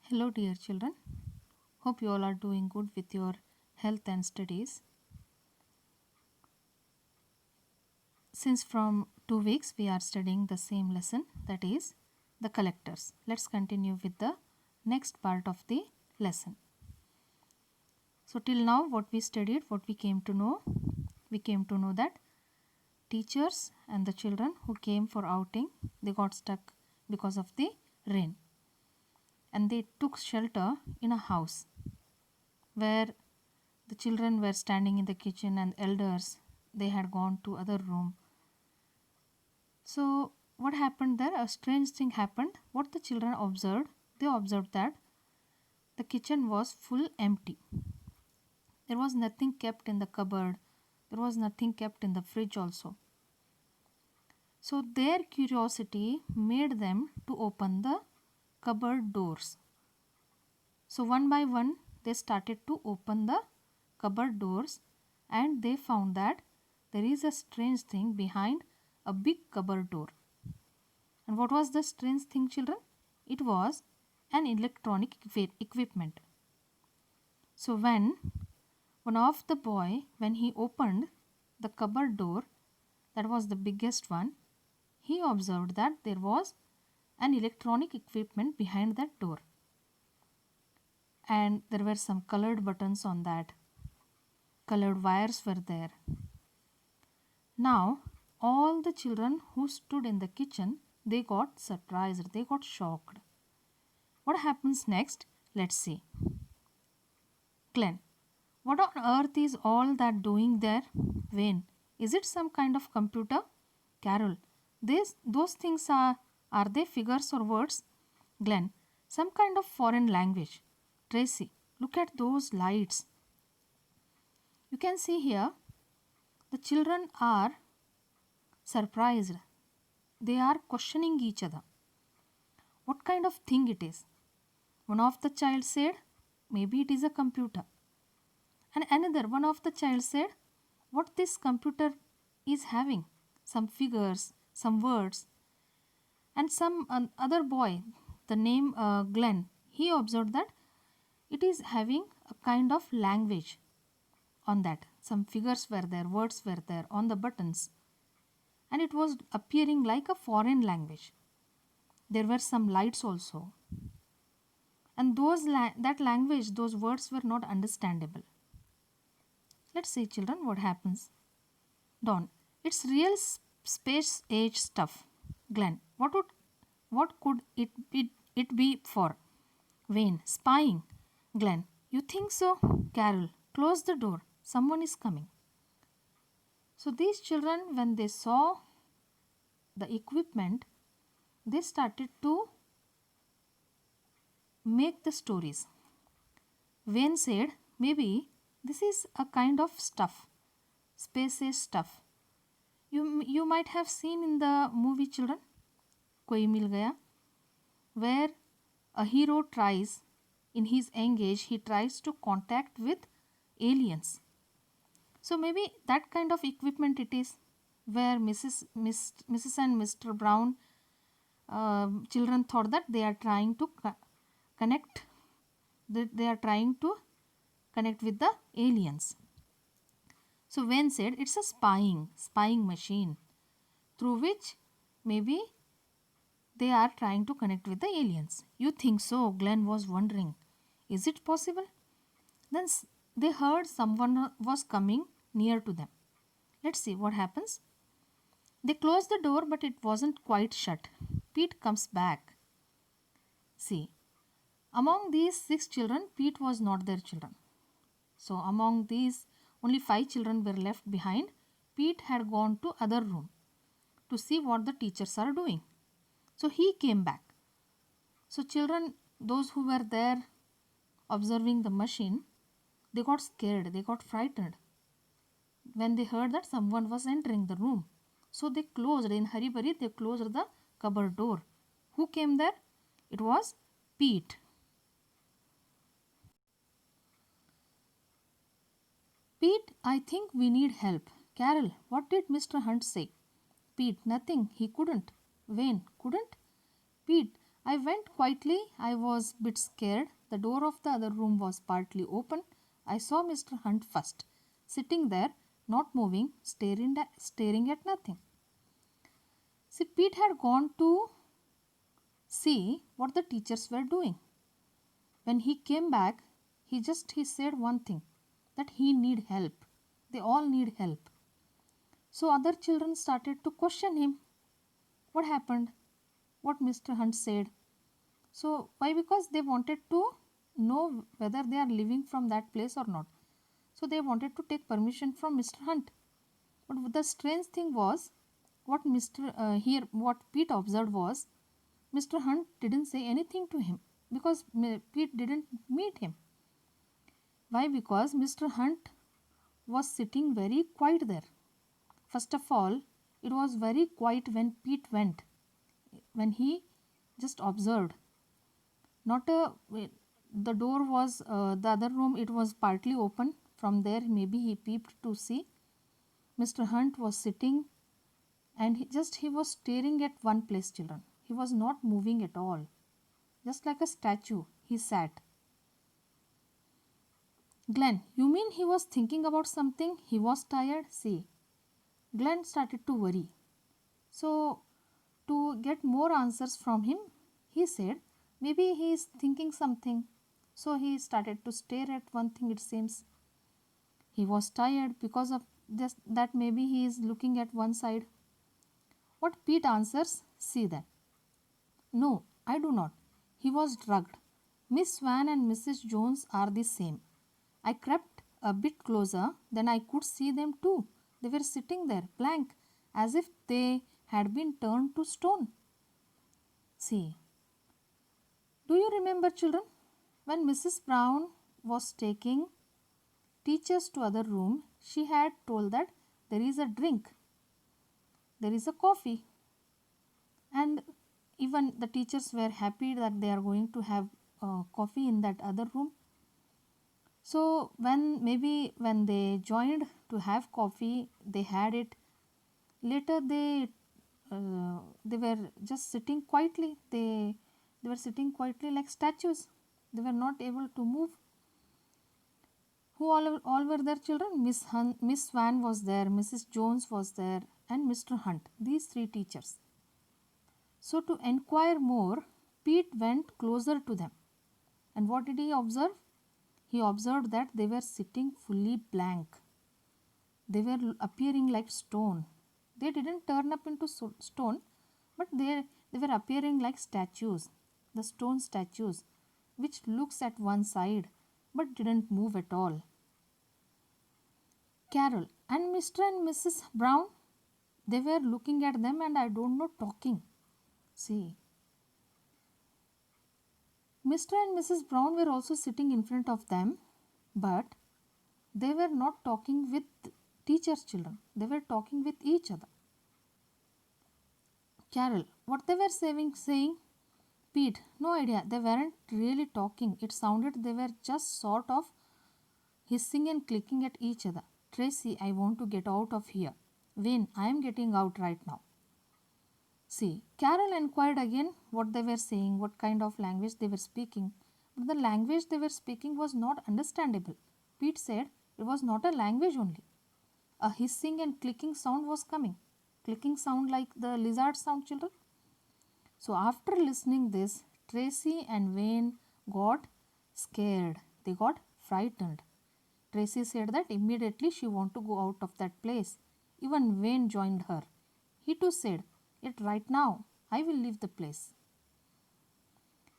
Hello, dear children. Hope you all are doing good with your health and studies. Since from 2 weeks we are studying the same lesson, that is the collectors. Let's continue with the next part of the lesson. So, till now, what we studied, what we came to know that teachers and the children who came for outing, they got stuck because of the rain, and they took shelter in a house where the children were standing in the kitchen and elders they had gone to other room. So what happened there? A strange thing happened. What the children observed, they observed that the kitchen was full empty. There was nothing kept in the cupboard. There was nothing kept in the fridge also. So their curiosity made them to open the cupboard doors. So one by one they started to open the cupboard doors, and they found that there is a strange thing behind a big cupboard door. And what was the strange thing, children? It was an electronic equipment. So when one of the boy, when he opened the cupboard door, that was the biggest one, he observed that there was an electronic equipment behind that door, and there were some colored buttons on that. Colored wires were there. Now all the children who stood in the kitchen, they got surprised, they got shocked. What happens next? Let's see. Glenn, what on earth is all that doing there? Wayne, is it some kind of computer? Carol, those things are they figures or words? Glenn, some kind of foreign language. Tracy, look at those lights. You can see here the children are surprised. They are questioning each other. What kind of thing it is? One of the child said, maybe it is a computer. And another one of the child said, what this computer is having? Some figures, some words. And some other boy, the name Glenn, he observed that it is having a kind of language on that. Some figures were there, words were there on the buttons, and it was appearing like a foreign language. There were some lights also, and that language, those words were not understandable. Let's see, children, what happens. Dawn, it's real space age stuff. Glenn, what could it be for? Wayne, spying. Glenn, you think so? Carol, close the door. Someone is coming. So these children, when they saw the equipment, they started to make the stories. Wayne said, maybe this is a kind of stuff, space stuff. You might have seen in the movie, children, Koi Mil Gaya, where a hero tries, in his engage, he tries to contact with aliens. So maybe that kind of equipment it is, where Mrs. and Mr. Brown children thought that they are trying to connect, they are trying to connect with the aliens. So Wayne said it's a spying machine through which maybe they are trying to connect with the aliens. You think so? Glenn was wondering. Is it possible? Then they heard someone was coming near to them. Let's see what happens. They closed the door, but it wasn't quite shut. Pete comes back. See, among these 6 children, Pete was not their children. So among these, only 5 children were left behind. Pete had gone to other room to see what the teachers are doing. So he came back. So children, those who were there observing the machine, they got scared, they got frightened when they heard that someone was entering the room. So they closed, in hurry burry, they closed the cupboard door. Who came there? It was Pete. Pete, I think we need help. Carol, what did Mr. Hunt say? Pete, nothing, he couldn't. Wayne, couldn't? Pete, I went quietly. I was a bit scared. The door of the other room was partly open. I saw Mr. Hunt first, sitting there, not moving, staring at nothing. See, Pete had gone to see what the teachers were doing. When he came back, he said one thing, that he need help. They all need help. So other children started to question him. What happened? What Mr. Hunt said. So why? Because they wanted to know whether they are living from that place or not. So they wanted to take permission from Mr. Hunt. But the strange thing was, what Pete observed was, Mr. Hunt didn't say anything to him because Pete didn't meet him. Why? Because Mr. Hunt was sitting very quiet there. First of all, it was very quiet when Pete went, when he just observed. Not a The door was the other room. It was partly open. From there, maybe he peeped to see. Mr. Hunt was sitting, and he was staring at one place. Children, he was not moving at all, just like a statue. He sat. Glenn, you mean he was thinking about something? He was tired? See, Glenn started to worry. So, to get more answers from him, he said, maybe he is thinking something. So, he started to stare at one thing, it seems. He was tired because of just that, maybe he is looking at one side. What Pete answers? See then. No, I do not. He was drugged. Miss Swan and Mrs. Jones are the same. I crept a bit closer, then I could see them too. They were sitting there, blank, as if they had been turned to stone. See, do you remember, children, when Mrs. Brown was taking teachers to other room, she had told that there is a drink, there is a coffee, and even the teachers were happy that they are going to have coffee in that other room. So when they joined to have coffee, they had it. Later they were just sitting quietly. They were sitting quietly like statues. They were not able to move. Who all were there, children? Miss Swan was there, Mrs. Jones was there, and Mr. Hunt. These three teachers. So to inquire more, Pete went closer to them. And what did he observe? He observed that they were sitting fully blank. They were appearing like stone. They didn't turn up into stone, but they were appearing like statues, the stone statues, which looks at one side but didn't move at all. Carol and Mr. and Mrs. Brown, they were looking at them and I don't know, talking. See, Mr. and Mrs. Brown were also sitting in front of them, but they were not talking with teachers' children. They were talking with each other. Carol, what they were saying? Pete, no idea. They weren't really talking. It sounded they were just sort of hissing and clicking at each other. Tracy, I want to get out of here. Wayne, I am getting out right now. See, Carol inquired again what they were saying, what kind of language they were speaking. But the language they were speaking was not understandable. Pete said it was not a language only. A hissing and clicking sound was coming. Clicking sound like the lizard sound, children. So after listening this, Tracy and Wayne got scared. They got frightened. Tracy said that immediately she wanted to go out of that place. Even Wayne joined her. He too said, "It right now. I will leave the place."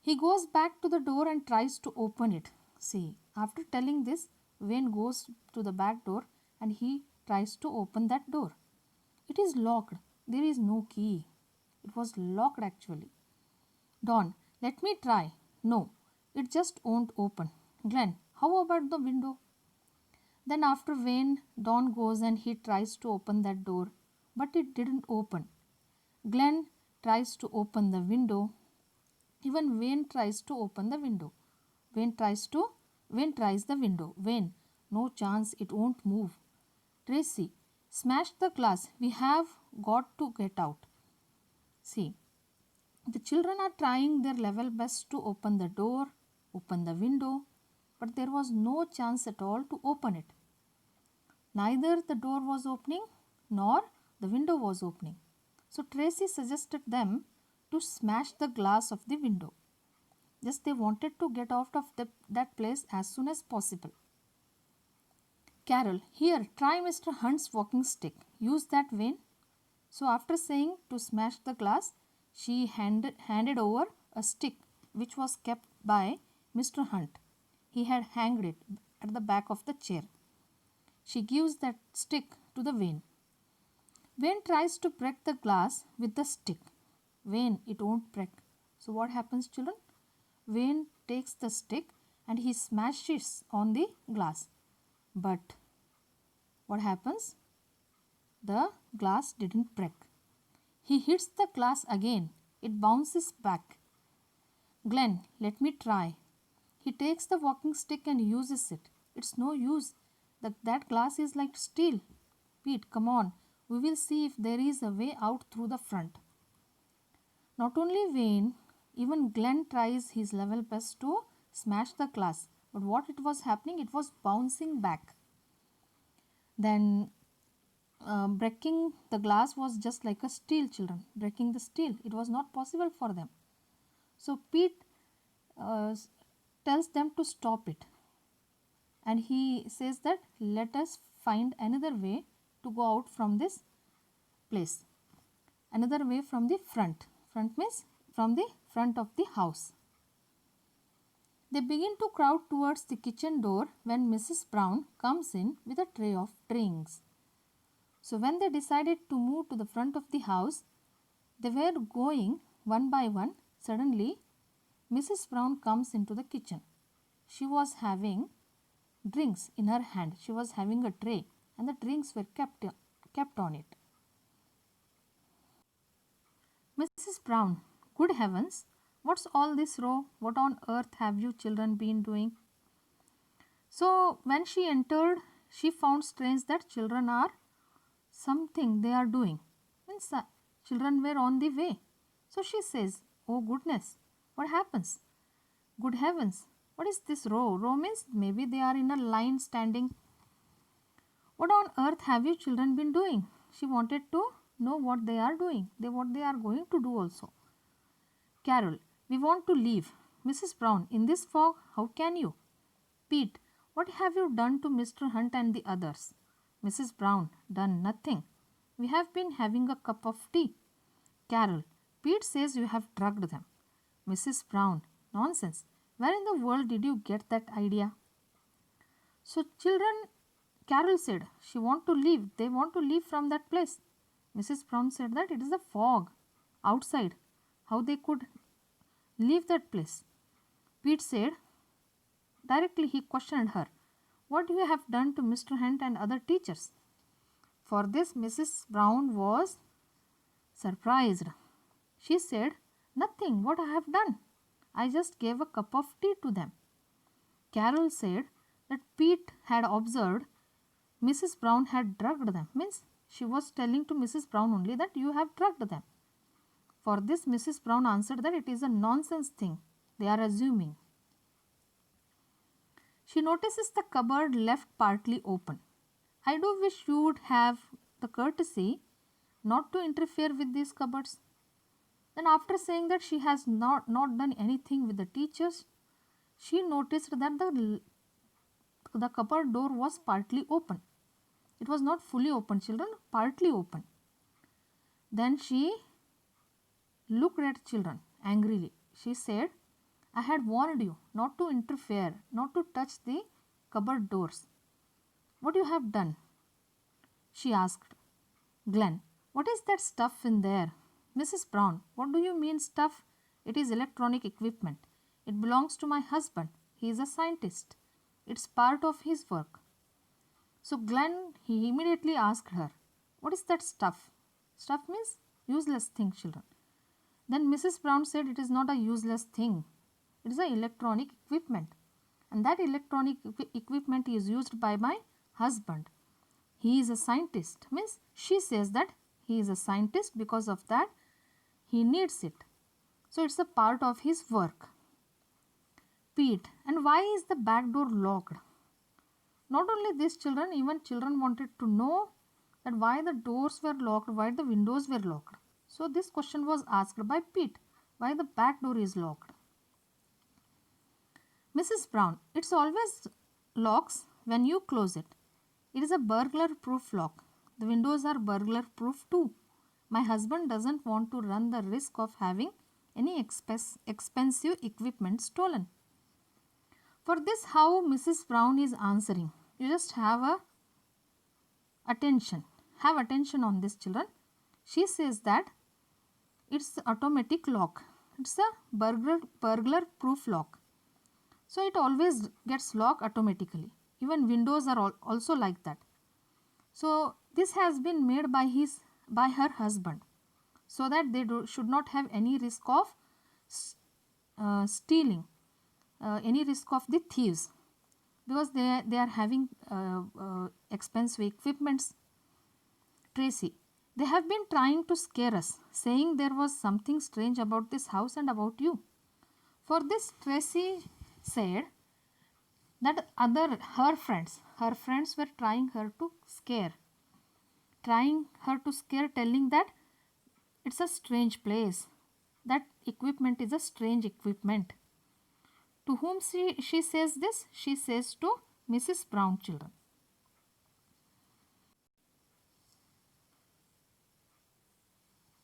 He goes back to the door and tries to open it. See, after telling this, Wayne goes to the back door and he tries to open that door. It is locked. There is no key. It was locked actually. Don, let me try. No, it just won't open. Glenn, how about the window? Then after Wayne, Don goes and he tries to open that door, but it didn't open. Glenn tries to open the window. Even Wayne tries to open the window. Wayne tries the window. Wayne, no chance, it won't move. Tracy, smash the glass. We have got to get out. See, The children are trying their level best to open the door, open the window, but there was no chance at all to open it. Neither the door was opening nor the window was opening. So Tracy suggested them to smash the glass of the window. Just they wanted to get out of that place as soon as possible. Carol, here, try Mr. Hunt's walking stick. Use that vein. So after saying to smash the glass, she handed over a stick which was kept by Mr. Hunt. He had hanged it at the back of the chair. She gives that stick to the Vane. Vane tries to break the glass with the stick. Vane, it won't break. So what happens, children? Vane takes the stick and he smashes on the glass. But what happens? The glass didn't break. He hits the glass again. It bounces back. Glenn, let me try. He takes the walking stick and uses it. It's no use. That glass is like steel. Pete, come on. We will see if there is a way out through the front. Not only Vane, even Glenn tries his level best to smash the glass. But what it was happening, it was bouncing back. Then breaking the glass was just like a steel, children. Breaking the steel, it was not possible for them. So Pete tells them to stop it. And he says that let us find another way to go out from this place. Another way from the front. Front means from the front of the house. They begin to crowd towards the kitchen door when Mrs. Brown comes in with a tray of drinks. So when they decided to move to the front of the house, they were going one by one. Suddenly, Mrs. Brown comes into the kitchen. She was having drinks in her hand. She was having a tray and the drinks were kept on it. Mrs. Brown, good heavens, what's all this row? What on earth have you children been doing? So when she entered, she found strange that children are something they are doing. Means children were on the way. So she says, oh goodness, what happens? Good heavens, what is this row? Row means maybe they are in a line standing. What on earth have you children been doing? She wanted to know what they are doing, what they are going to do also. Carol, we want to leave. Mrs. Brown, in this fog, how can you? Pete, what have you done to Mr. Hunt and the others? Mrs. Brown, done nothing. We have been having a cup of tea. Carol, Pete says you have drugged them. Mrs. Brown, nonsense. Where in the world did you get that idea? So children, Carol said, she want to leave. They want to leave from that place. Mrs. Brown said that it is a fog outside. How they could leave that place? Pete said, directly he questioned her, what you have done to Mr. Hunt and other teachers? For this Mrs. Brown was surprised. She said, nothing, what I have done. I just gave a cup of tea to them. Carol said that Pete had observed Mrs. Brown had drugged them. Means she was telling to Mrs. Brown only that you have drugged them. For this Mrs. Brown answered that it is a nonsense thing. They are assuming. She notices the cupboard left partly open. I do wish you would have the courtesy not to interfere with these cupboards. Then after saying that she has not done anything with the teachers, she noticed that the cupboard door was partly open. It was not fully open, children, partly open. Then she looked at children angrily. She said, I had warned you not to interfere, not to touch the cupboard doors. What you have done? She asked. Glenn, what is that stuff in there? Mrs. Brown, what do you mean stuff? It is electronic equipment. It belongs to my husband. He is a scientist. It's part of his work. So Glenn, he immediately asked her, what is that stuff? Stuff means useless thing, children. Then Mrs. Brown said it is not a useless thing. It is an electronic equipment. And that electronic equipment is used by my husband. He is a scientist. Means she says that he is a scientist, because of that he needs it. So it's a part of his work. Pete, and why is the back door locked? Not only these children, even children wanted to know that why the doors were locked, why the windows were locked. So this question was asked by Pete, why the back door is locked. Mrs. Brown, it's always locks when you close it. It is a burglar proof lock. The windows are burglar proof too. My husband doesn't want to run the risk of having any expensive equipment stolen. For this, how Mrs. Brown is answering. You just have attention. Have attention on this, children. She says that it's automatic lock. It's a burglar proof lock. So it always gets locked automatically. Even windows are also like that. So this has been made by her husband, so that they should not have any risk of stealing, any risk of the thieves, because they are having expensive equipments. Tracy, they have been trying to scare us, saying there was something strange about this house and about you. For this, Tracy said that her friends were trying her to scare, telling that it's a strange place, that equipment is a strange equipment. To whom she says this? She says to Mrs. Brown, children.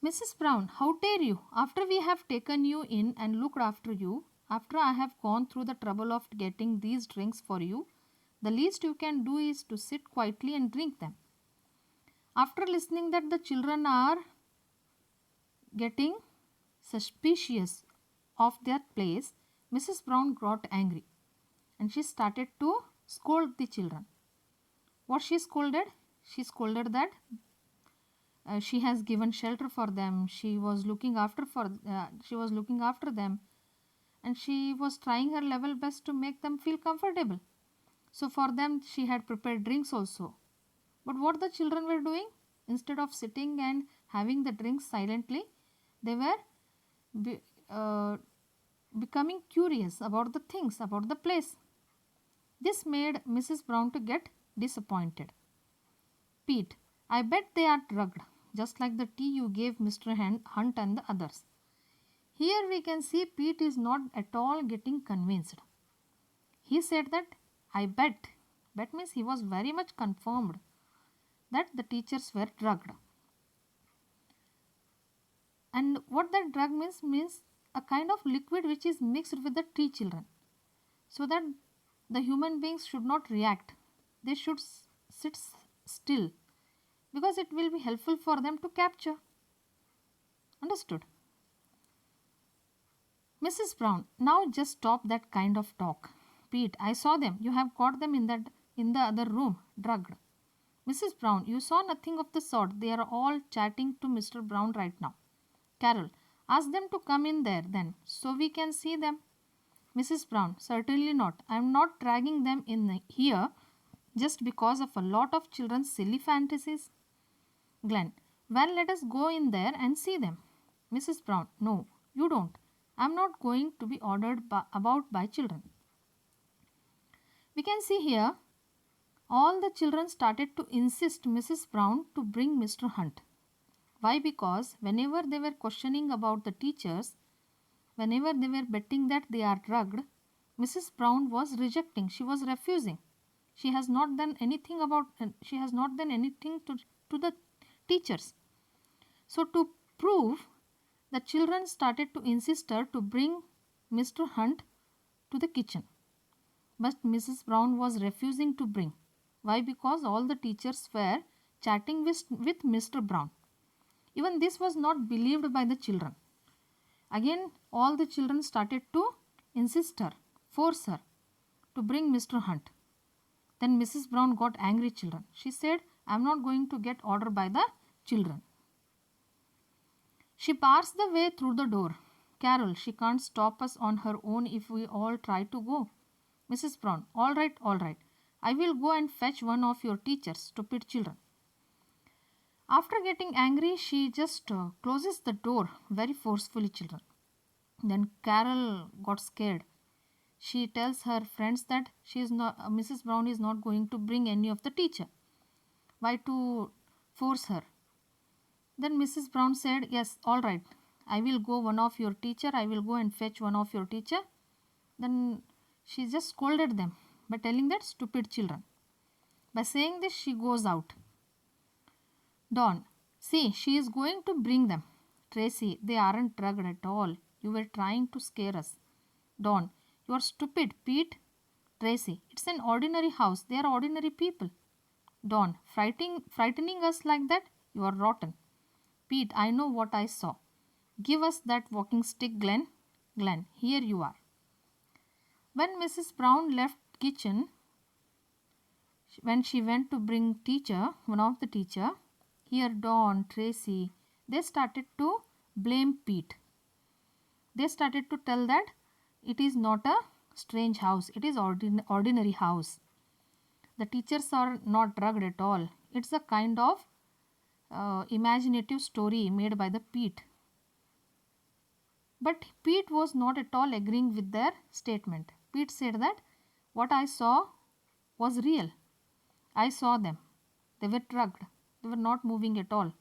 Mrs. Brown, how dare you? After we have taken you in and looked after you, after I have gone through the trouble of getting these drinks for you, the least you can do is to sit quietly and drink them. After listening that the children are getting suspicious of their place, Mrs. Brown got angry and she started to scold the children. What she scolded? She scolded that she has given shelter for them. She was looking after them, and she was trying her level best to make them feel comfortable. So for them she had prepared drinks also. But what the children were doing, instead of sitting and having the drinks silently, they were becoming curious about the things, about the place. This made Mrs. Brown to get disappointed. Pete, I bet they are drugged, just like the tea you gave Mr. Hunt and the others. Here we can see Pete is not at all getting convinced. He said that, I bet. Bet means he was very much confirmed that the teachers were drugged. And what that drug means a kind of liquid which is mixed with the tea, children, so that the human beings should not react. They should sit still, because it will be helpful for them to capture. Understood? Mrs. Brown, now just stop that kind of talk. Pete, I saw them. You have caught them in the other room, drugged. Mrs. Brown, you saw nothing of the sort. They are all chatting to Mr. Brown right now. Carol, ask them to come in there then, so we can see them. Mrs. Brown, certainly not. I am not dragging them in here just because of a lot of children's silly fantasies. Glenn, well, let us go in there and see them. Mrs. Brown, no, you don't. I am not going to be ordered about by children. We can see here all the children started to insist Mrs. Brown to bring Mr. Hunt. Why? Because whenever they were questioning about the teachers, whenever they were betting that they are drugged, Mrs. Brown was rejecting. She was refusing. She has not done anything to the teachers. So to prove, the children started to insist her to bring Mr. Hunt to the kitchen. But Mrs. Brown was refusing to bring. Why? Because all the teachers were chatting with Mr. Brown. Even this was not believed by the children. Again, all the children started to insist her, force her to bring Mr. Hunt. Then Mrs. Brown got angry, children. She said, I am not going to get order by the children. She bars the way through the door. Carol, she can't stop us on her own if we all try to go. Mrs. Brown, all right, all right. I will go and fetch one of your teachers, stupid children. After getting angry, she just closes the door very forcefully, children. Then Carol got scared. She tells her friends that Mrs. Brown is not going to bring any of the teacher. Why to force her? Then Mrs. Brown said, yes, all right. I will go one of your teacher. I will go and fetch one of your teacher. Then she just scolded them by telling that stupid children. By saying this, she goes out. Dawn, see, she is going to bring them. Tracy, they aren't drugged at all. You were trying to scare us. Dawn, you are stupid, Pete. Tracy, it's an ordinary house. They are ordinary people. Dawn, frightening us like that? You are rotten. Pete, I know what I saw. Give us that walking stick, Glenn. Glenn, here you are. When Mrs. Brown left kitchen, when she went to bring one of the teacher, here Dawn, Tracy, they started to blame Pete. They started to tell that it is not a strange house, it is ordinary house. The teachers are not drugged at all. It's a kind of imaginative story made by the Pete. But Pete was not at all agreeing with their statement. Pete said that what I saw was real. I saw them. They were drugged. They were not moving at all.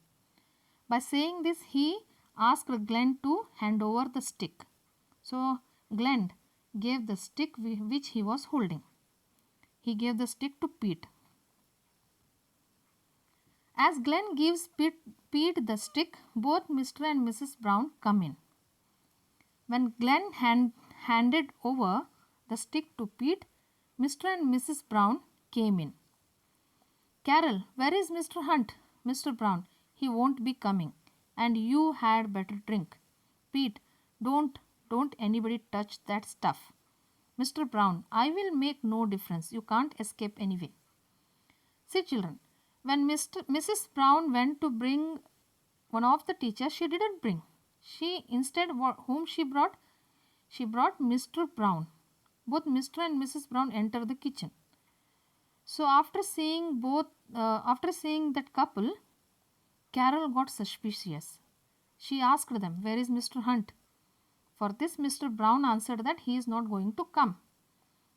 By saying this, he asked Glenn to hand over the stick. So Glenn gave the stick which he was holding. He gave the stick to Pete. As Glenn gives Pete the stick, both Mr. and Mrs. Brown come in. When Glenn handed over the stick to Pete, Mr. and Mrs. Brown came in. Carol, where is Mr. Hunt? Mr. Brown, he won't be coming. And you had better drink. Pete, don't anybody touch that stuff. Mr. Brown, I will make no difference. You can't escape anyway. See, children, when Mrs. Brown went to bring one of the teachers, she didn't bring. She instead, whom she brought? She brought Mr. Brown. Both Mr. and Mrs. Brown enter the kitchen. So after seeing that couple, Carol got suspicious. She asked them, where is Mr. Hunt? For this, Mr. Brown answered that he is not going to come.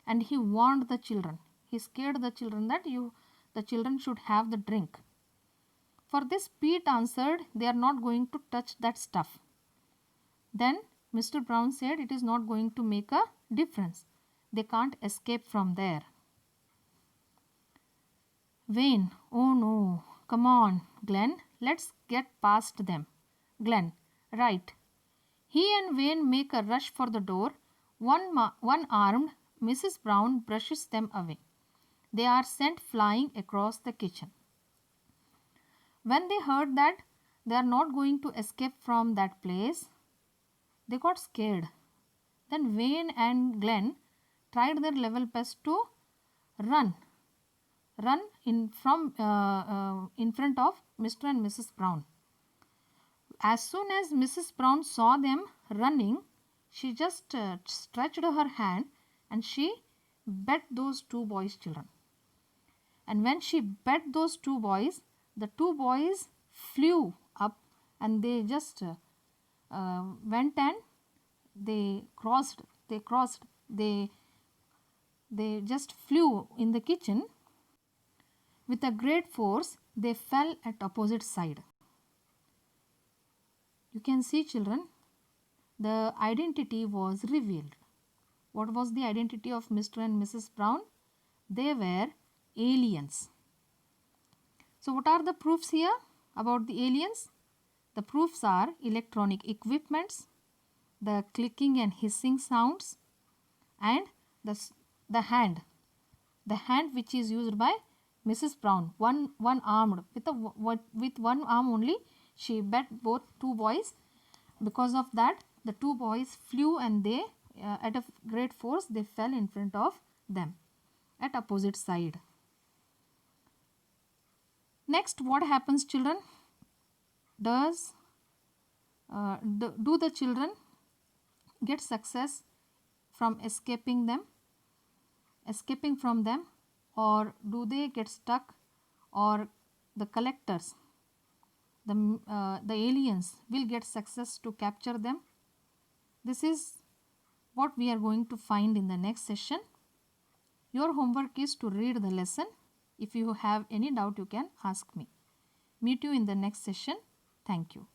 And he warned the children. He scared the children that the children should have the drink. For this, Pete answered, they are not going to touch that stuff. Then Mr. Brown said, it is not going to make a difference. They can't escape from there. Wayne, oh no, come on, Glenn, let's get past them. Glenn, right. He and Wayne make a rush for the door. One-armed Mrs. Brown brushes them away. They are sent flying across the kitchen. When they heard that they are not going to escape from that place, they got scared. Then Wayne and Glenn tried their level best to run in front of Mr. and Mrs. Brown. As soon as Mrs. Brown saw them running, she just stretched her hand and she bet those two boys' children. And when she bet those two boys, the two boys flew up and they just went and they just flew in the kitchen. With a great force, they fell at opposite side. You can see, children, the identity was revealed. What was the identity of Mr. and Mrs. Brown? They were aliens. So what are the proofs here about the aliens? The proofs are electronic equipments, the clicking and hissing sounds, and the hand which is used by Mrs. Brown, one armed with one arm only. She bet both two boys. Because of that, the two boys flew and they at a great force they fell in front of them at opposite side. Next, what happens, children? Do the children get success from escaping from them, or do they get stuck, or the collectors, the aliens will get success to capture them? This is what we are going to find in the next session. Your homework is to read the lesson. If you have any doubt, you can ask me. Meet you in the next session. Thank you.